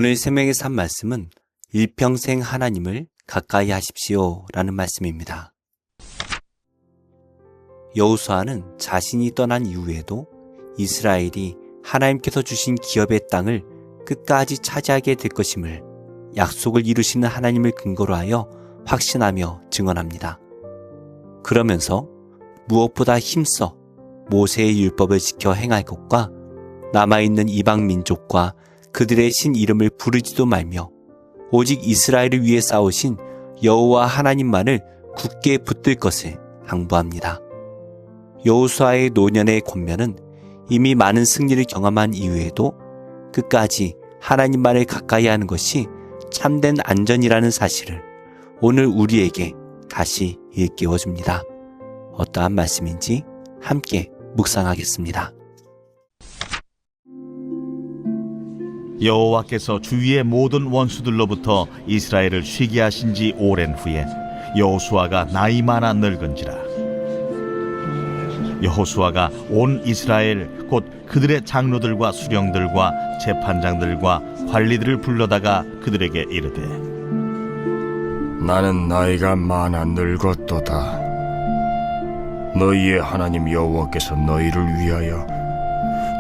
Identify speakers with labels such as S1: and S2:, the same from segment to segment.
S1: 오늘 생명의 산 말씀은 일평생 하나님을 가까이 하십시오 라는 말씀입니다. 여호수아는 자신이 떠난 이후에도 이스라엘이 하나님께서 주신 기업의 땅을 끝까지 차지하게 될 것임을 약속을 이루시는 하나님을 근거로 하여 확신하며 증언합니다. 그러면서 무엇보다 힘써 모세의 율법을 지켜 행할 것과 남아있는 이방 민족과 그들의 신 이름을 부르지도 말며 오직 이스라엘을 위해 싸우신 여호와 하나님만을 굳게 붙들 것을 당부합니다. 여호수아의 노년의 권면은 이미 많은 승리를 경험한 이후에도 끝까지 하나님만을 가까이 하는 것이 참된 안전이라는 사실을 오늘 우리에게 다시 일깨워줍니다. 어떠한 말씀인지 함께 묵상하겠습니다.
S2: 여호와께서 주위의 모든 원수들로부터 이스라엘을 쉬게 하신 지 오랜 후에 여호수아가 나이 많아 늙은지라. 여호수아가 온 이스라엘 곧 그들의 장로들과 수령들과 재판장들과 관리들을 불러다가 그들에게 이르되
S3: 나는 나이가 많아 늙었도다. 너희의 하나님 여호와께서 너희를 위하여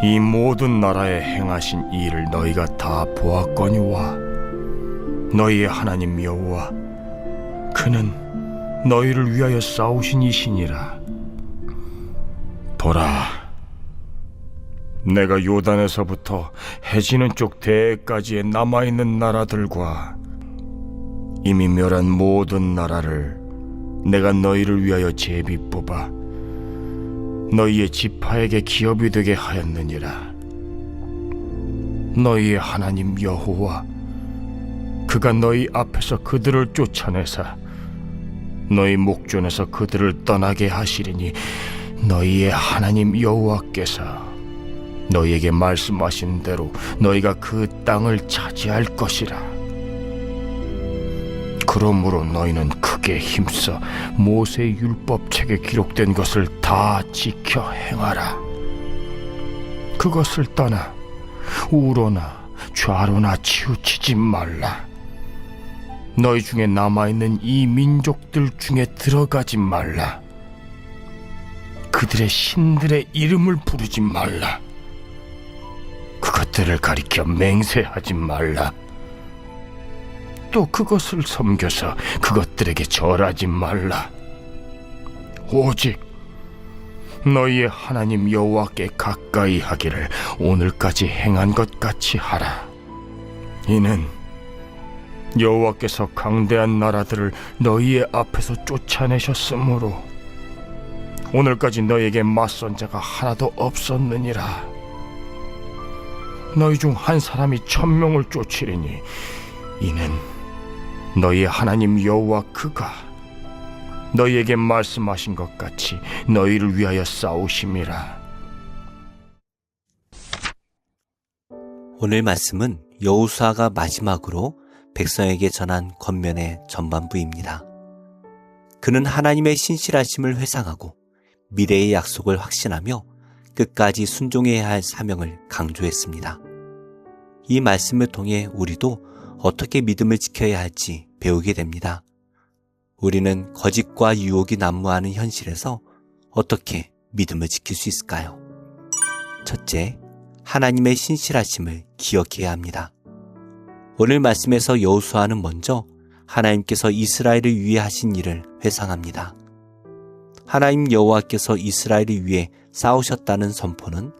S3: 이 모든 나라에 행하신 이 일을 너희가 다 보았거니와 너희의 하나님 여호와 그는 너희를 위하여 싸우신 이시니라. 보라, 내가 요단에서부터 해지는 쪽 대해까지의 남아있는 나라들과 이미 멸한 모든 나라를 내가 너희를 위하여 제비 뽑아 너희의 지파에게 기업이 되게 하였느니라. 너희의 하나님 여호와 그가 너희 앞에서 그들을 쫓아내사 너희 목전에서 그들을 떠나게 하시리니 너희의 하나님 여호와께서 너희에게 말씀하신 대로 너희가 그 땅을 차지할 것이라. 그러므로 너희는 크게 힘써 모세의 율법책에 기록된 것을 다 지켜 행하라. 그것을 떠나 우로나 좌로나 치우치지 말라. 너희 중에 남아있는 이 민족들 중에 들어가지 말라. 그들의 신들의 이름을 부르지 말라. 그것들을 가리켜 맹세하지 말라. 또 그것을 섬겨서 그것들에게 절하지 말라. 오직 너희의 하나님 여호와께 가까이 하기를 오늘까지 행한 것 같이 하라. 이는 여호와께서 강대한 나라들을 너희의 앞에서 쫓아내셨으므로 오늘까지 너희에게 맞선 자가 하나도 없었느니라. 너희 중 한 사람이 1000명을 쫓으리니 이는 너희의 하나님 여호와 그가 너희에게 말씀하신 것 같이 너희를 위하여 싸우심이라.
S1: 오늘 말씀은 여호수아가 마지막으로 백성에게 전한 권면의 전반부입니다. 그는 하나님의 신실하심을 회상하고 미래의 약속을 확신하며 끝까지 순종해야 할 사명을 강조했습니다. 이 말씀을 통해 우리도 어떻게 믿음을 지켜야 할지 배우게 됩니다. 우리는 거짓과 유혹이 난무하는 현실에서 어떻게 믿음을 지킬 수 있을까요? 첫째, 하나님의 신실하심을 기억해야 합니다. 오늘 말씀에서 여호수아는 먼저 하나님께서 이스라엘을 위해 하신 일을 회상합니다. 하나님 여호와께서 이스라엘을 위해 싸우셨다는 선포는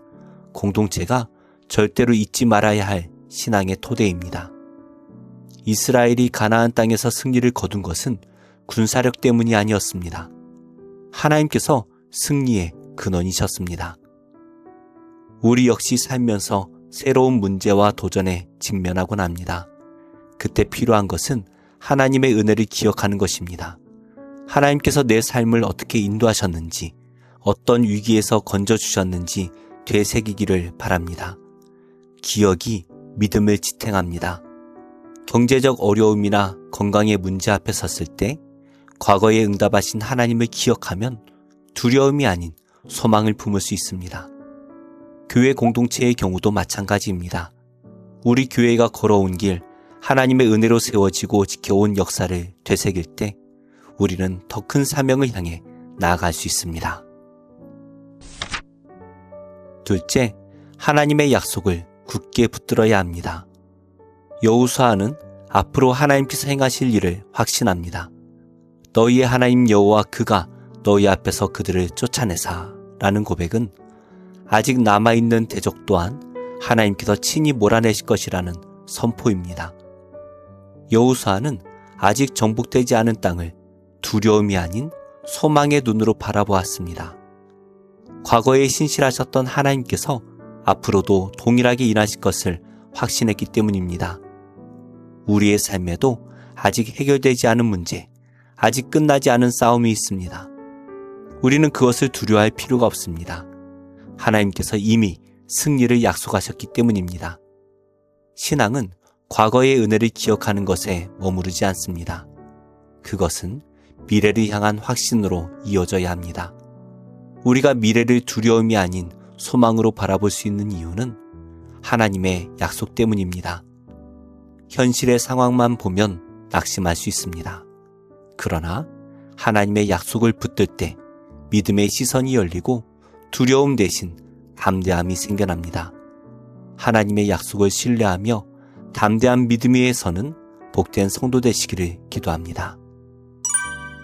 S1: 공동체가 절대로 잊지 말아야 할 신앙의 토대입니다. 이스라엘이 가나안 땅에서 승리를 거둔 것은 군사력 때문이 아니었습니다. 하나님께서 승리의 근원이셨습니다. 우리 역시 살면서 새로운 문제와 도전에 직면하곤 합니다. 그때 필요한 것은 하나님의 은혜를 기억하는 것입니다. 하나님께서 내 삶을 어떻게 인도하셨는지, 어떤 위기에서 건져주셨는지 되새기기를 바랍니다. 기억이 믿음을 지탱합니다. 경제적 어려움이나 건강의 문제 앞에 섰을 때 과거에 응답하신 하나님을 기억하면 두려움이 아닌 소망을 품을 수 있습니다. 교회 공동체의 경우도 마찬가지입니다. 우리 교회가 걸어온 길, 하나님의 은혜로 세워지고 지켜온 역사를 되새길 때 우리는 더 큰 사명을 향해 나아갈 수 있습니다. 둘째, 하나님의 약속을 굳게 붙들어야 합니다. 여호수아는 앞으로 하나님께서 행하실 일을 확신합니다. 너희의 하나님 여호와 그가 너희 앞에서 그들을 쫓아내사 라는 고백은 아직 남아있는 대적 또한 하나님께서 친히 몰아내실 것이라는 선포입니다. 여호수아는 아직 정복되지 않은 땅을 두려움이 아닌 소망의 눈으로 바라보았습니다. 과거에 신실하셨던 하나님께서 앞으로도 동일하게 일하실 것을 확신했기 때문입니다. 우리의 삶에도 아직 해결되지 않은 문제, 아직 끝나지 않은 싸움이 있습니다. 우리는 그것을 두려워할 필요가 없습니다. 하나님께서 이미 승리를 약속하셨기 때문입니다. 신앙은 과거의 은혜를 기억하는 것에 머무르지 않습니다. 그것은 미래를 향한 확신으로 이어져야 합니다. 우리가 미래를 두려움이 아닌 소망으로 바라볼 수 있는 이유는 하나님의 약속 때문입니다. 현실의 상황만 보면 낙심할 수 있습니다. 그러나 하나님의 약속을 붙들 때 믿음의 시선이 열리고 두려움 대신 담대함이 생겨납니다. 하나님의 약속을 신뢰하며 담대한 믿음 위에 서는 복된 성도 되시기를 기도합니다.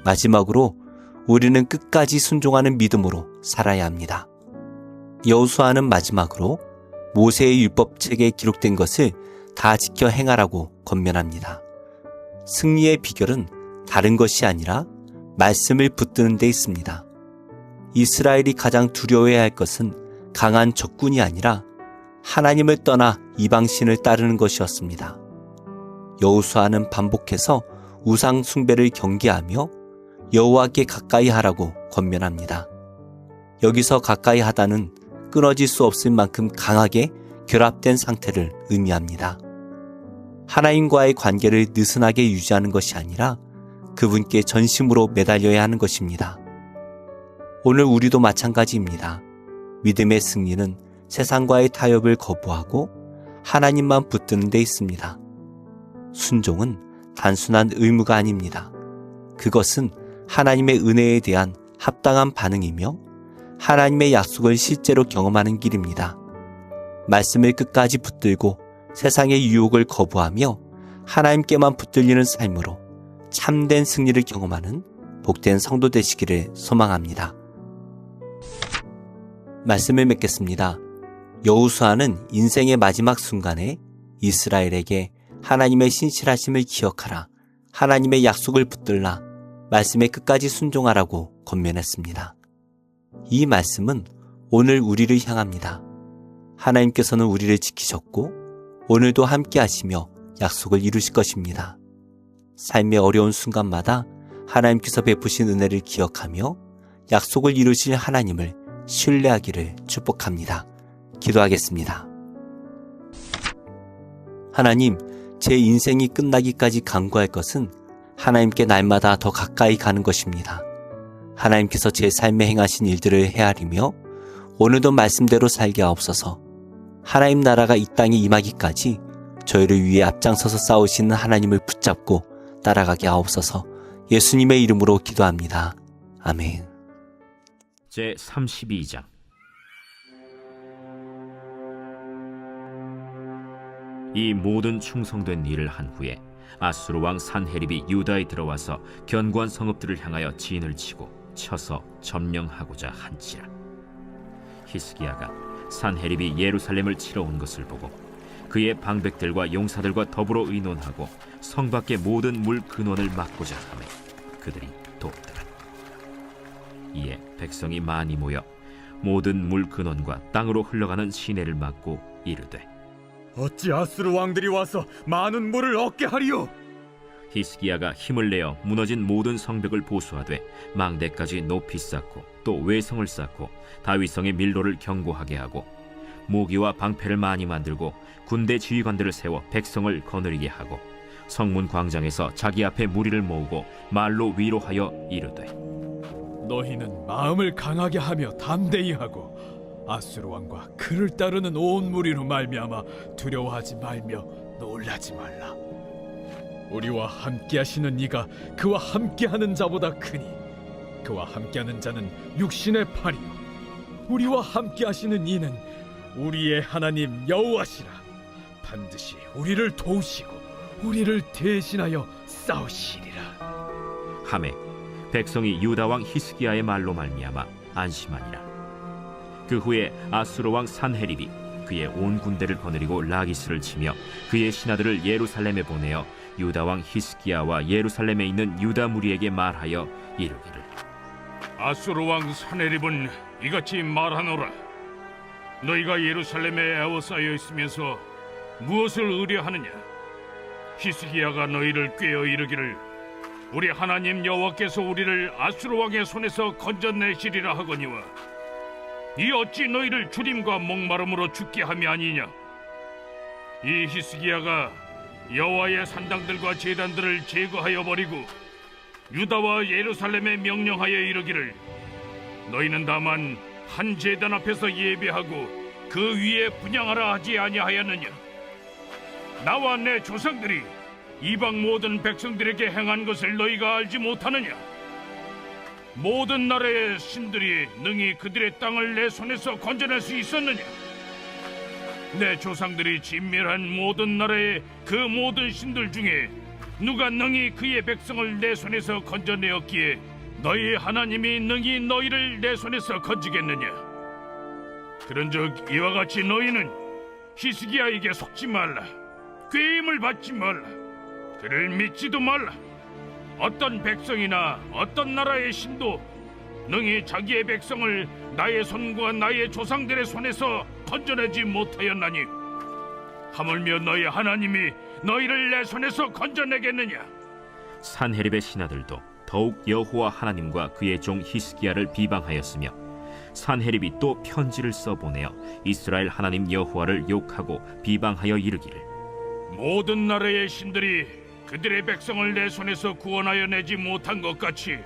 S1: 마지막으로 우리는 끝까지 순종하는 믿음으로 살아야 합니다. 여호수아는 마지막으로 모세의 율법책에 기록된 것을 다 지켜 행하라고 권면합니다. 승리의 비결은 다른 것이 아니라 말씀을 붙드는 데 있습니다. 이스라엘이 가장 두려워해야 할 것은 강한 적군이 아니라 하나님을 떠나 이방신을 따르는 것이었습니다. 여호수아는 반복해서 우상 숭배를 경계하며 여호와께 가까이 하라고 권면합니다. 여기서 가까이 하다는 끊어질 수 없을 만큼 강하게 결합된 상태를 의미합니다. 하나님과의 관계를 느슨하게 유지하는 것이 아니라 그분께 전심으로 매달려야 하는 것입니다. 오늘 우리도 마찬가지입니다. 믿음의 승리는 세상과의 타협을 거부하고 하나님만 붙드는 데 있습니다. 순종은 단순한 의무가 아닙니다. 그것은 하나님의 은혜에 대한 합당한 반응이며 하나님의 약속을 실제로 경험하는 길입니다. 말씀을 끝까지 붙들고 세상의 유혹을 거부하며 하나님께만 붙들리는 삶으로 참된 승리를 경험하는 복된 성도 되시기를 소망합니다. 말씀을 맺겠습니다. 여호수아는 인생의 마지막 순간에 이스라엘에게 하나님의 신실하심을 기억하라, 하나님의 약속을 붙들라, 말씀에 끝까지 순종하라고 권면했습니다. 이 말씀은 오늘 우리를 향합니다. 하나님께서는 우리를 지키셨고 오늘도 함께 하시며 약속을 이루실 것입니다. 삶의 어려운 순간마다 하나님께서 베푸신 은혜를 기억하며 약속을 이루실 하나님을 신뢰하기를 축복합니다. 기도하겠습니다. 하나님, 제 인생이 끝나기까지 간구할 것은 하나님께 날마다 더 가까이 가는 것입니다. 하나님께서 제 삶에 행하신 일들을 헤아리며 오늘도 말씀대로 살게 하옵소서. 하나님 나라가 이 땅에 임하기까지 저희를 위해 앞장서서 싸우시는 하나님을 붙잡고 따라가게 하옵소서. 예수님의 이름으로 기도합니다. 아멘.
S4: 제32장. 이 모든 충성된 일을 한 후에 아수르 왕 산헤립이 유다에 들어와서 견고한 성읍들을 향하여 진을 치고 쳐서 점령하고자 한지라. 히스기야가 산헤립이 예루살렘을 치러 온 것을 보고 그의 방백들과 용사들과 더불어 의논하고 성 밖의 모든 물 근원을 막고자 하매 그들이 돕더라. 이에 백성이 많이 모여 모든 물 근원과 땅으로 흘러가는 시내를 막고 이르되,
S5: 어찌 아수르 왕들이 와서 많은 물을 얻게 하리요?
S4: 히스기야가 힘을 내어 무너진 모든 성벽을 보수하되 망대까지 높이 쌓고 또 외성을 쌓고 다윗성의 밀로를 견고하게 하고 모기와 방패를 많이 만들고 군대 지휘관들을 세워 백성을 거느리게 하고 성문 광장에서 자기 앞에 무리를 모으고 말로 위로하여 이르되,
S5: 너희는 마음을 강하게 하며 담대히 하고 아수르 왕과 그를 따르는 온 무리로 말미암아 두려워하지 말며 놀라지 말라. 우리와 함께하시는 이가 그와 함께하는 자보다 크니 그와 함께하는 자는 육신의 팔이요 우리와 함께하시는 이는 우리의 하나님 여호와시라. 반드시 우리를 도우시고 우리를 대신하여 싸우시리라.
S4: 하매 백성이 유다 왕 히스기야의 말로 말미암아 안심하니라. 그 후에 아수르 왕 산헤립이 그의 온 군대를 거느리고 라기스를 치며 그의 신하들을 예루살렘에 보내어 유다 왕 히스기야와 예루살렘에 있는 유다 무리에게 말하여 이르기를
S6: 아수르 왕 산헤립은 이같이 말하노라. 너희가 예루살렘에 에워싸여 있으면서 무엇을 의뢰하느냐? 히스기야가 너희를 꾀어 이르기를 우리 하나님 여호와께서 우리를 아수르 왕의 손에서 건져내시리라 하거니와 이 어찌 너희를 주림과 목마름으로 죽게 함이 아니냐? 이 히스기야가 여호와의 산당들과 제단들을 제거하여 버리고 유다와 예루살렘에 명령하여 이르기를 너희는 다만 한 제단 앞에서 예배하고 그 위에 분향하라 하지 아니하였느냐? 나와 내 조상들이 이방 모든 백성들에게 행한 것을 너희가 알지 못하느냐? 모든 나라의 신들이 능히 그들의 땅을 내 손에서 건져낼 수 있었느냐? 내 조상들이 진멸한 모든 나라의 그 모든 신들 중에 누가 능히 그의 백성을 내 손에서 건져내었기에 너희 하나님이 능히 너희를 내 손에서 건지겠느냐? 그런즉 이와 같이 너희는 히스기야에게 속지 말라. 꾀임을 받지 말라. 그를 믿지도 말라. 어떤 백성이나 어떤 나라의 신도 능히 자기의 백성을 나의 손과 나의 조상들의 손에서 건져내지 못하였나니 하물며 너희 하나님이 너희를 내 손에서 건져내겠느냐?
S4: 산헤립의 신하들도 더욱 여호와 하나님과 그의 종 히스기야를 비방하였으며 산헤립이 또 편지를 써보내어 이스라엘 하나님 여호와를 욕하고 비방하여 이르기를
S6: 모든 나라의 신들이 그들의 백성을 내 손에서 구원하여 내지 못한 것 같이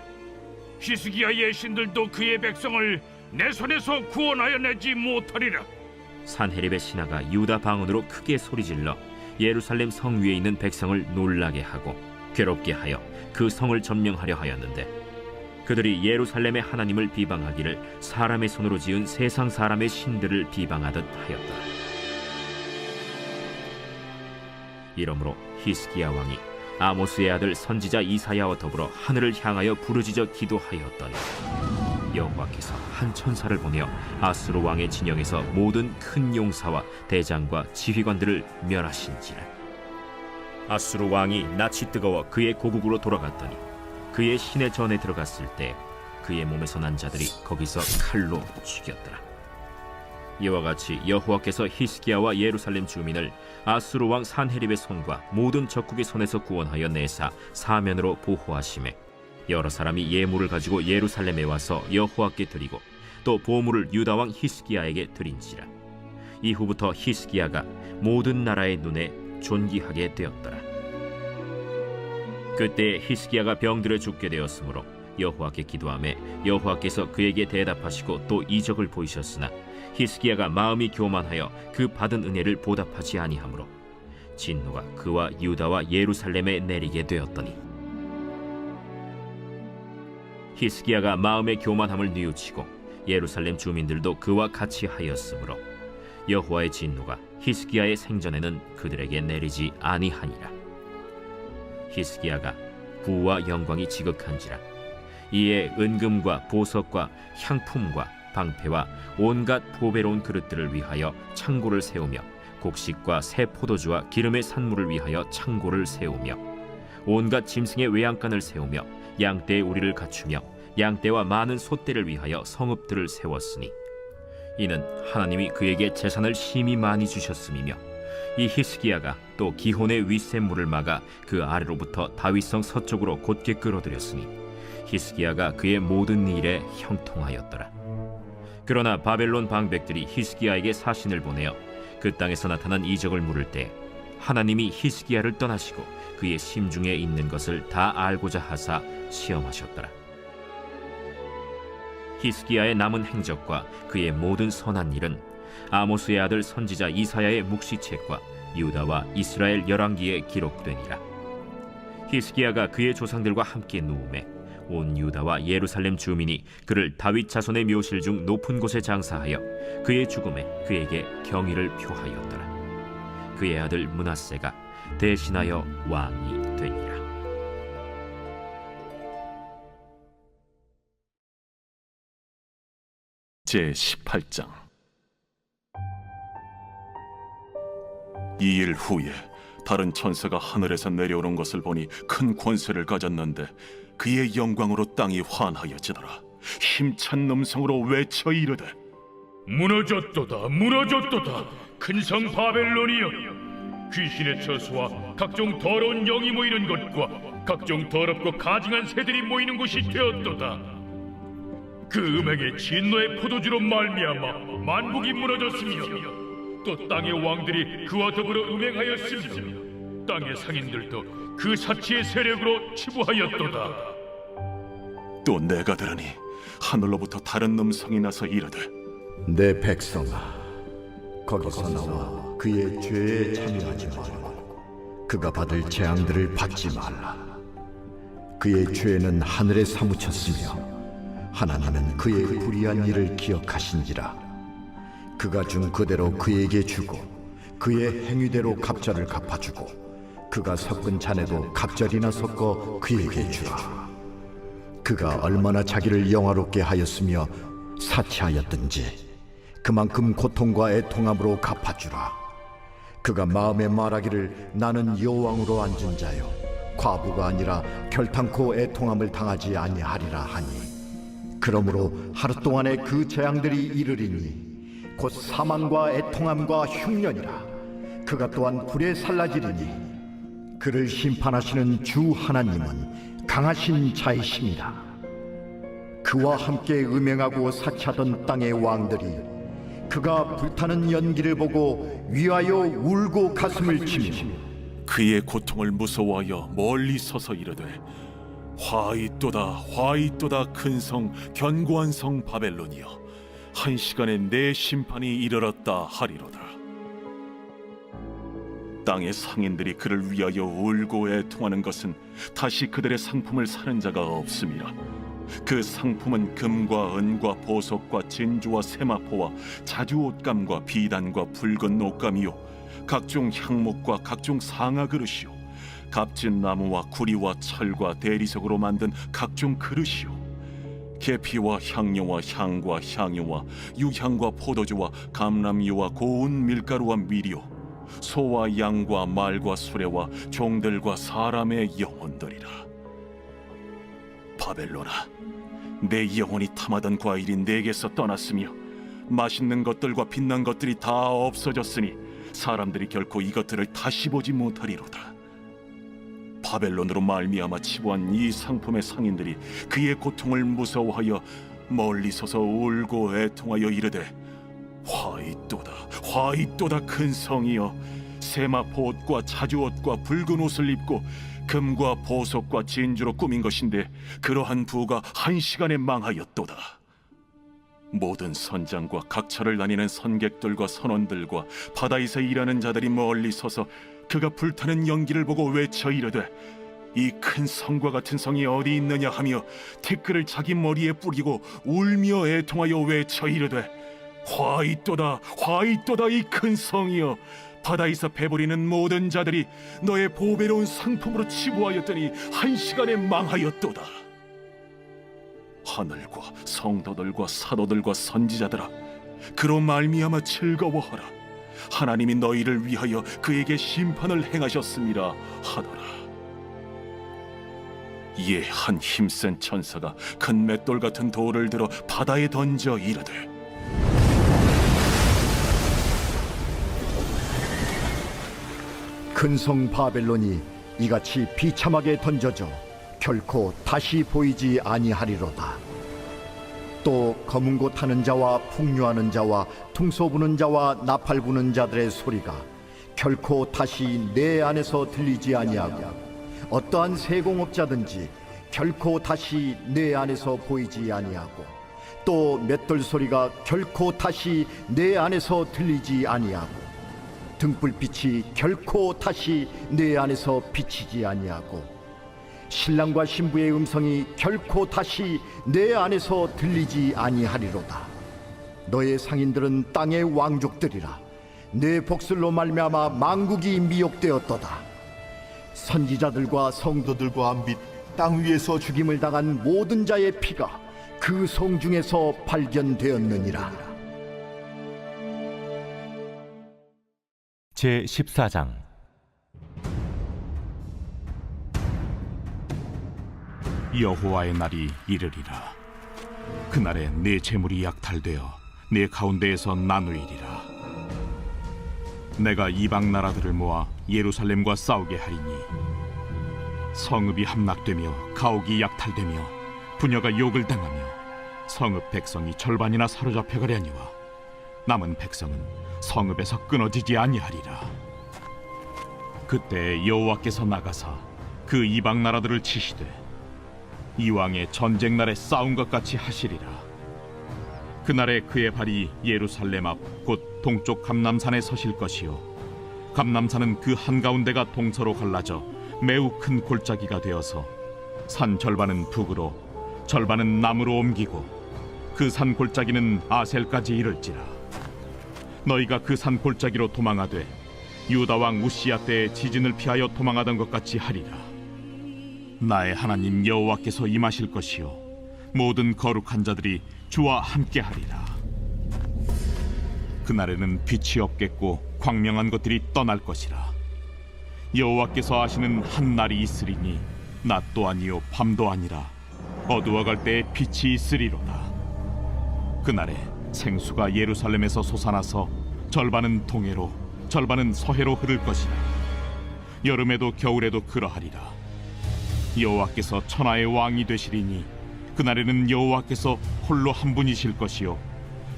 S6: 히스기야의 신들도 그의 백성을 내 손에서 구원하여 내지 못하리라.
S4: 산헤립의 신하가 유다 방언으로 크게 소리질러 예루살렘 성 위에 있는 백성을 놀라게 하고 괴롭게 하여 그 성을 점령하려 하였는데 그들이 예루살렘의 하나님을 비방하기를 사람의 손으로 지은 세상 사람의 신들을 비방하듯 하였다. 이러므로 히스기야 왕이 아모스의 아들 선지자 이사야와 더불어 하늘을 향하여 부르짖어 기도하였더니 여호와께서 한 천사를 보내어 아수르 왕의 진영에서 모든 큰 용사와 대장과 지휘관들을 멸하신지라. 아수르 왕이 낯이 뜨거워 그의 고국으로 돌아갔더니 그의 시내 전에 들어갔을 때 그의 몸에서 난 자들이 거기서 칼로 죽였더라. 이와 같이 여호와께서 히스기야와 예루살렘 주민을 아수르 왕 산헤립의 손과 모든 적국의 손에서 구원하여 내사 사면으로 보호하시매 여러 사람이 예물을 가지고 예루살렘에 와서 여호와께 드리고 또 보물을 유다 왕 히스기야에게 드린지라. 이후부터 히스기야가 모든 나라의 눈에 존귀하게 되었더라. 그때 히스기야가 병들어 죽게 되었으므로 여호와께 기도하매 여호와께서 그에게 대답하시고 또 이적을 보이셨으나 히스기야가 마음이 교만하여 그 받은 은혜를 보답하지 아니하므로 진노가 그와 유다와 예루살렘에 내리게 되었더니 히스기야가 마음의 교만함을 뉘우치고 예루살렘 주민들도 그와 같이 하였으므로 여호와의 진노가 히스기야의 생전에는 그들에게 내리지 아니하니라. 히스기야가 부와 영광이 지극한지라. 이에 은금과 보석과 향품과 방패와 온갖 보배로운 그릇들을 위하여 창고를 세우며 곡식과 새 포도주와 기름의 산물을 위하여 창고를 세우며 온갖 짐승의 외양간을 세우며 양떼의 우리를 갖추며 양떼와 많은 소떼를 위하여 성읍들을 세웠으니 이는 하나님이 그에게 재산을 심히 많이 주셨음이며 이 히스기야가 또 기혼의 윗샘물을 막아 그 아래로부터 다윗성 서쪽으로 곧게 끌어들였으니 히스기야가 그의 모든 일에 형통하였더라. 그러나 바벨론 방백들이 히스기야에게 사신을 보내어 그 땅에서 나타난 이적을 물을 때 하나님이 히스기야를 떠나시고 그의 심중에 있는 것을 다 알고자 하사 시험하셨더라. 히스기야의 남은 행적과 그의 모든 선한 일은 아모스의 아들 선지자 이사야의 묵시책과 유다와 이스라엘 열왕기에 기록되니라. 히스기야가 그의 조상들과 함께 누우매 온 유다와 예루살렘 주민이 그를 다윗 자손의 묘실 중 높은 곳에 장사하여 그의 죽음에 그에게 경의를 표하였더라. 그의 아들 므낫세가 대신하여 왕이 되니라.
S7: 제18장. 이 일 후에 다른 천사가 하늘에서 내려오는 것을 보니 큰 권세를 가졌는데 그의 영광으로 땅이 환하여지더라. 힘찬 음성으로 외쳐 이르되
S6: 무너졌도다, 무너졌도다. 큰 성 바벨론이여, 귀신의 처소와 각종 더러운 영이 모이는 것과 각종 더럽고 가증한 새들이 모이는 곳이 되었도다. 그 음행의 진노의 포도주로 말미암아 만국이 무너졌으며 또 땅의 왕들이 그와 더불어 음행하였으며 땅의 상인들도 그 사치의 세력으로 치부하였도다.
S7: 또 내가 들으니 하늘로부터 다른 음성이 나서 이르되
S8: 내 백성아, 거기서 나와 그의 죄에 참여하지 말고 그가 받을 재앙들을 받지 말라. 그의 죄는 하늘에 사무쳤으며 하나님은 그의 불의한 일을 기억하신지라. 그가 준 그대로 그에게 주고 그의 행위대로 갑절을 갚아주고 그가 섞은 잔에도 갑절이나 섞어 그에게 주라. 그가 얼마나 자기를 영화롭게 하였으며 사치하였든지 그만큼 고통과 애통함으로 갚아주라. 그가 마음에 말하기를 나는 여호왕으로 앉은 자요 과부가 아니라 결탄코 애통함을 당하지 아니하리라 하니, 그러므로 하루 동안에 그 재앙들이 이르리니 곧 사망과 애통함과 흉년이라. 그가 또한 불에 살라지리니 그를 심판하시는 주 하나님은 강하신 자이심이라. 그와 함께 음행하고 사치하던 땅의 왕들이 그가 불타는 연기를 보고 위하여 울고 가슴을 치며
S7: 그의 고통을 무서워하여 멀리 서서 이르되 화이또다, 화이또다. 큰 성, 견고한 성 바벨론이여, 한 시간에 내 심판이 이르렀다 하리로다. 땅의 상인들이 그를 위하여 울고 애통하는 것은 다시 그들의 상품을 사는 자가 없음이라. 그 상품은 금과 은과 보석과 진주와 세마포와 자주 옷감과 비단과 붉은 옷감이요, 각종 향목과 각종 상아 그릇이요, 값진 나무와 구리와 철과 대리석으로 만든 각종 그릇이요, 계피와 향료와 향과 향유와 유향과 포도주와 감람유와 고운 밀가루와 밀이요, 소와 양과 말과 수레와 종들과 사람의 영혼들이라. 바벨론아, 내 영혼이 탐하던 과일이 내게서 떠났으며 맛있는 것들과 빛난 것들이 다 없어졌으니 사람들이 결코 이것들을 다시 보지 못하리로다. 바벨론으로 말미암아 치부한 이 상품의 상인들이 그의 고통을 무서워하여 멀리 서서 울고 애통하여 이르되 화이또다, 화이또다. 큰 성이여, 세마포 옷과 자주 옷과 붉은 옷을 입고 금과 보석과 진주로 꾸민 것인데 그러한 부가 한 시간에 망하였도다. 모든 선장과 각처를 다니는 선객들과 선원들과 바다에서 일하는 자들이 멀리 서서 그가 불타는 연기를 보고 외쳐 이르되 이 큰 성과 같은 성이 어디 있느냐 하며 티끌을 자기 머리에 뿌리고 울며 애통하여 외쳐 이르되 화이또다, 화이또다. 이 큰 성이여, 바다에서 배부리는 모든 자들이 너의 보배로운 상품으로 치부하였더니 한 시간에 망하였도다. 하늘과 성도들과 사도들과 선지자들아, 그로 말미암아 즐거워하라. 하나님이 너희를 위하여 그에게 심판을 행하셨음이라 하더라. 이에 한 힘센 천사가 큰 맷돌 같은 돌을 들어 바다에 던져 이르되
S8: 큰 성 바벨론이 이같이 비참하게 던져져 결코 다시 보이지 아니하리로다. 또 검은 고 타는 자와 풍류하는 자와 퉁소 부는 자와 나팔 부는 자들의 소리가 결코 다시 내 안에서 들리지 아니하고 어떠한 세공업자든지 결코 다시 내 안에서 보이지 아니하고 또 맷돌 소리가 결코 다시 내 안에서 들리지 아니하고 등불빛이 결코 다시 내 안에서 비치지 아니하고 신랑과 신부의 음성이 결코 다시 내 안에서 들리지 아니하리로다. 너의 상인들은 땅의 왕족들이라. 내 복술로 말미암아 만국이 미혹되었도다. 선지자들과 성도들과 및 땅 위에서 죽임을 당한 모든 자의 피가 그 성 중에서 발견되었느니라.
S9: 제 14장.
S10: 여호와의 날이 이르리라. 그날에 내 재물이 약탈되어 내 가운데에서 나누이리라. 내가 이방 나라들을 모아 예루살렘과 싸우게 하리니 성읍이 함락되며 가옥이 약탈되며 부녀가 욕을 당하며 성읍 백성이 절반이나 사로잡혀 가려니와 남은 백성은 성읍에서 끊어지지 아니하리라. 그때 여호와께서 나가사 그 이방 나라들을 치시되 이왕의 전쟁 날에 싸운 것 같이 하시리라. 그날에 그의 발이 예루살렘 앞 곧 동쪽 감람산에 서실 것이요 감람산은 그 한가운데가 동서로 갈라져 매우 큰 골짜기가 되어서 산 절반은 북으로 절반은 남으로 옮기고 그 산 골짜기는 아셀까지 이를지라. 너희가 그 산 골짜기로 도망하되 유다 왕 우시야 때의 지진을 피하여 도망하던 것 같이 하리라. 나의 하나님 여호와께서 임하실 것이요 모든 거룩한 자들이 주와 함께하리라. 그날에는 빛이 없겠고 광명한 것들이 떠날 것이라. 여호와께서 하시는 한 날이 있으리니 낮도 아니요 밤도 아니라 어두워갈 때에 빛이 있으리로다. 그날에 생수가 예루살렘에서 솟아나서 절반은 동해로 절반은 서해로 흐를 것이라. 여름에도 겨울에도 그러하리라. 여호와께서 천하의 왕이 되시리니 그날에는 여호와께서 홀로 한 분이실 것이요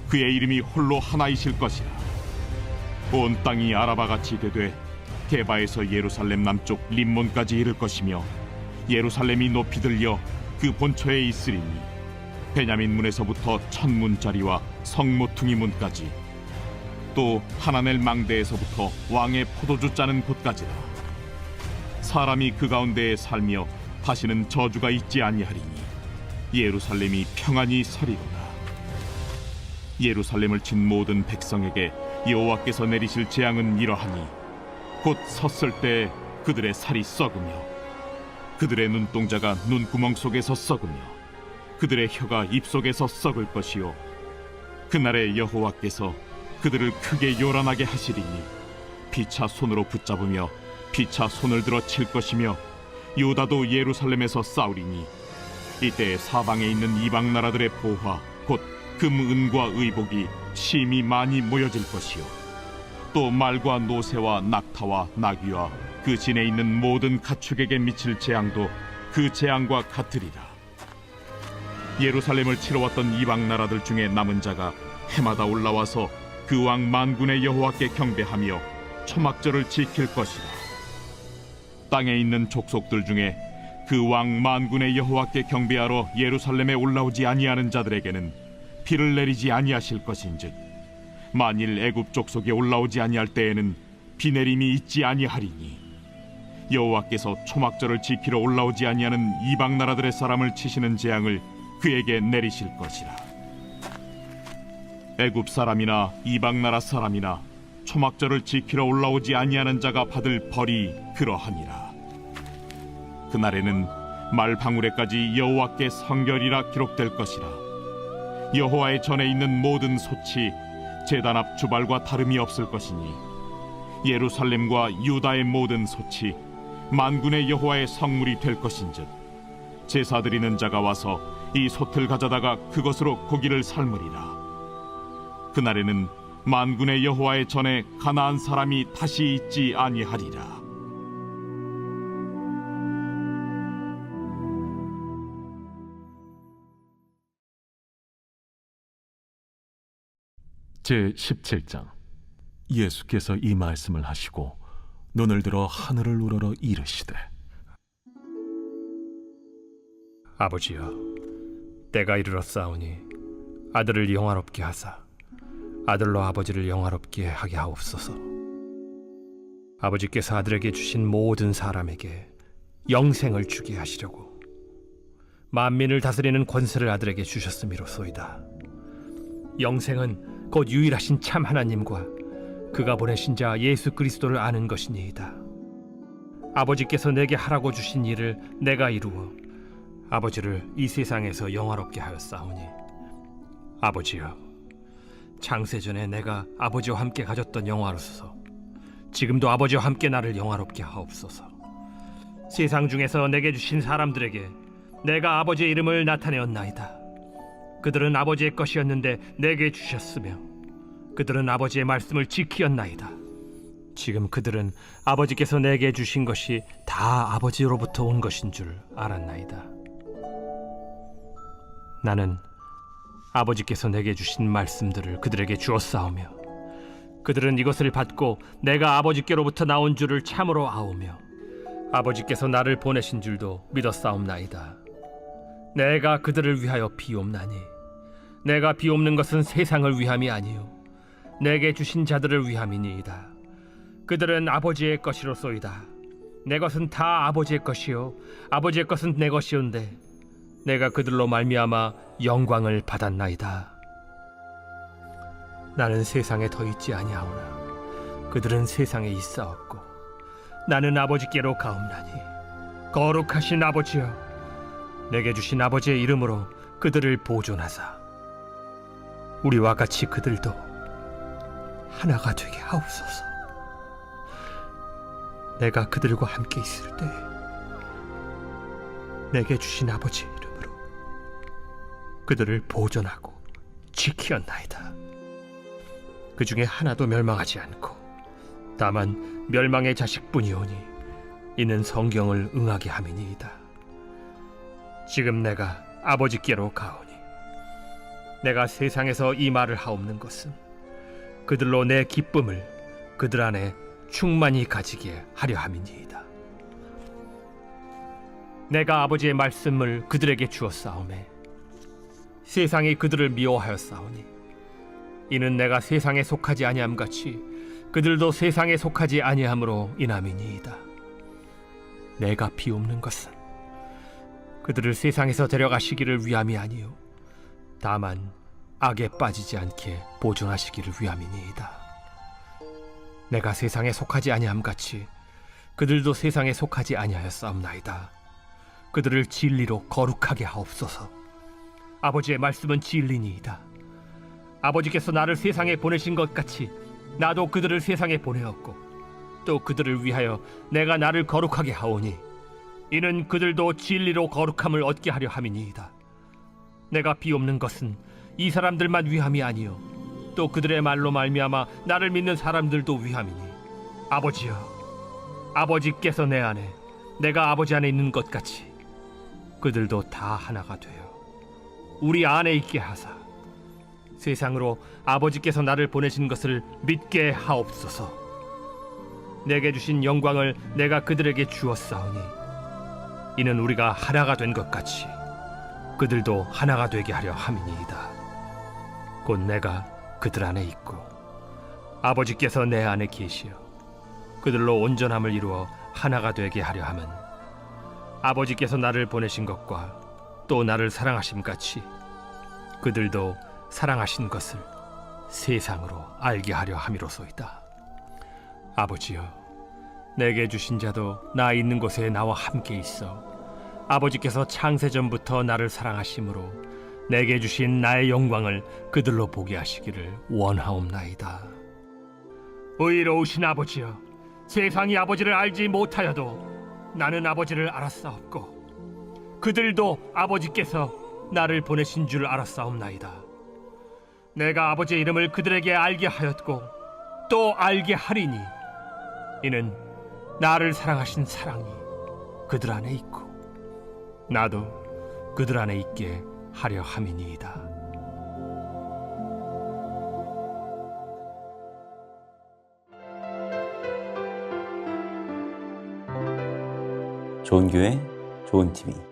S10: 그의 이름이 홀로 하나이실 것이라. 온 땅이 아라바같이 되되 게바에서 예루살렘 남쪽 림몬까지 이를 것이며 예루살렘이 높이 들려 그 본처에 있으리니 베냐민 문에서부터 천문짜리와 성모퉁이 문까지 또 하나넬 망대에서부터 왕의 포도주 짜는 곳까지라. 사람이 그 가운데에 살며 다시는 저주가 있지 아니하리니 예루살렘이 평안히 서리로다. 예루살렘을 친 모든 백성에게 여호와께서 내리실 재앙은 이러하니 곧 섰을 때 그들의 살이 썩으며 그들의 눈동자가 눈구멍 속에서 썩으며 그들의 혀가 입속에서 썩을 것이요 그날에 여호와께서 그들을 크게 요란하게 하시리니 피차 손으로 붙잡으며 피차 손을 들어 칠 것이며 유다도 예루살렘에서 싸우리니 이때 사방에 있는 이방 나라들의 보화 곧 금, 은과 의복이 심히 많이 모여질 것이요 또 말과 노새와 낙타와 나귀와 그 진에 있는 모든 가축에게 미칠 재앙도 그 재앙과 같으리라. 예루살렘을 치러 왔던 이방 나라들 중에 남은 자가 해마다 올라와서 그 왕 만군의 여호와께 경배하며 초막절을 지킬 것이라. 땅에 있는 족속들 중에 그 왕 만군의 여호와께 경배하러 예루살렘에 올라오지 아니하는 자들에게는 비를 내리지 아니하실 것인즉 만일 애굽 족속에 올라오지 아니할 때에는 비 내림이 있지 아니하리니 여호와께서 초막절을 지키러 올라오지 아니하는 이방 나라들의 사람을 치시는 재앙을 그에게 내리실 것이라. 애굽 사람이나 이방 나라 사람이나 초막절을 지키러 올라오지 아니하는 자가 받을 벌이 그러하니라. 그날에는 말 방울에까지 여호와께 성결이라 기록될 것이라. 여호와의 전에 있는 모든 솥이 제단 앞 주발과 다름이 없을 것이니 예루살렘과 유다의 모든 솥이 만군의 여호와의 성물이 될 것인즉 제사 드리는 자가 와서 이 솥을 가져다가 그것으로 고기를 삶으리라. 그날에는 만군의 여호와의 전에 가나안 사람이 다시 있지 아니하리라.
S9: 제 17장. 예수께서 이 말씀을 하시고 눈을 들어 하늘을 우러러 이르시되
S3: 아버지여, 때가 이르렀사오니 아들을 영화롭게 하사 아들로 아버지를 영화롭게 하게 하옵소서. 아버지께서 아들에게 주신 모든 사람에게 영생을 주게 하시려고 만민을 다스리는 권세를 아들에게 주셨음이로소이다. 영생은 곧 유일하신 참 하나님과 그가 보내신 자 예수 그리스도를 아는 것이니이다. 아버지께서 내게 하라고 주신 일을 내가 이루어 아버지를 이 세상에서 영화롭게 하였사오니, 아버지여, 창세전에 내가 아버지와 함께 가졌던 영화로서 지금도 아버지와 함께 나를 영화롭게 하옵소서. 세상 중에서 내게 주신 사람들에게 내가 아버지의 이름을 나타내었나이다. 그들은 아버지의 것이었는데 내게 주셨으며 그들은 아버지의 말씀을 지키었나이다. 지금 그들은 아버지께서 내게 주신 것이 다 아버지로부터 온 것인 줄 알았나이다. 나는 아버지께서 내게 주신 말씀들을 그들에게 주었사오며 그들은 이것을 받고 내가 아버지께로부터 나온 줄을 참으로 아오며 아버지께서 나를 보내신 줄도 믿었사옵나이다. 내가 그들을 위하여 비옵나니 내가 비옵는 것은 세상을 위함이 아니요 내게 주신 자들을 위함이니이다. 그들은 아버지의 것이로소이다. 내 것은 다 아버지의 것이요 아버지의 것은 내 것이온데 내가 그들로 말미암아 영광을 받았나이다. 나는 세상에 더 있지 아니하오나 그들은 세상에 있사옵고 나는 아버지께로 가옵나니, 거룩하신 아버지여, 내게 주신 아버지의 이름으로 그들을 보존하사 우리와 같이 그들도 하나가 되게 하옵소서. 내가 그들과 함께 있을 때 내게 주신 아버지의 이름으로 그들을 보존하고 지키었나이다. 그 중에 하나도 멸망하지 않고 다만 멸망의 자식뿐이오니 이는 성경을 응하게 함이니이다. 지금 내가 아버지께로 가오니 내가 세상에서 이 말을 하옵는 것은 그들로 내 기쁨을 그들 안에 충만히 가지게 하려 함이니이다. 내가 아버지의 말씀을 그들에게 주었사오매 세상이 그들을 미워하였사오니 이는 내가 세상에 속하지 아니함 같이 그들도 세상에 속하지 아니함으로 인함이니이다. 내가 비옵는 것은 그들을 세상에서 데려가시기를 위함이 아니요 다만 악에 빠지지 않게 보존하시기를 위함이니이다. 내가 세상에 속하지 아니함 같이 그들도 세상에 속하지 아니하였사옵나이다. 그들을 진리로 거룩하게 하옵소서. 아버지의 말씀은 진리니이다. 아버지께서 나를 세상에 보내신 것 같이 나도 그들을 세상에 보내었고 또 그들을 위하여 내가 나를 거룩하게 하오니 이는 그들도 진리로 거룩함을 얻게 하려 함이니이다. 내가 비옵는 것은 이 사람들만 위함이 아니요 또 그들의 말로 말미암아 나를 믿는 사람들도 위함이니, 아버지여, 아버지께서 내 안에 내가 아버지 안에 있는 것 같이 그들도 다 하나가 되어 우리 안에 있게 하사 세상으로 아버지께서 나를 보내신 것을 믿게 하옵소서. 내게 주신 영광을 내가 그들에게 주었사오니 이는 우리가 하나가 된 것 같이 그들도 하나가 되게 하려 함이니이다. 곧 내가 그들 안에 있고 아버지께서 내 안에 계시어 그들로 온전함을 이루어 하나가 되게 하려 함은 아버지께서 나를 보내신 것과 또 나를 사랑하심 같이 그들도 사랑하신 것을 세상으로 알게 하려 함이로소이다. 아버지여, 내게 주신 자도 나 있는 곳에 나와 함께 있어 아버지께서 창세전부터 나를 사랑하심으로 내게 주신 나의 영광을 그들로 보게 하시기를 원하옵나이다. 의로우신 아버지여, 세상이 아버지를 알지 못하여도 나는 아버지를 알았사옵고 그들도 아버지께서 나를 보내신 줄 알았사옵나이다. 내가 아버지의 이름을 그들에게 알게 하였고 또 알게 하리니 이는 나를 사랑하신 사랑이 그들 안에 있고 나도 그들 안에 있게 하려 함이니이다.
S1: 좋은 교회, 좋은 TV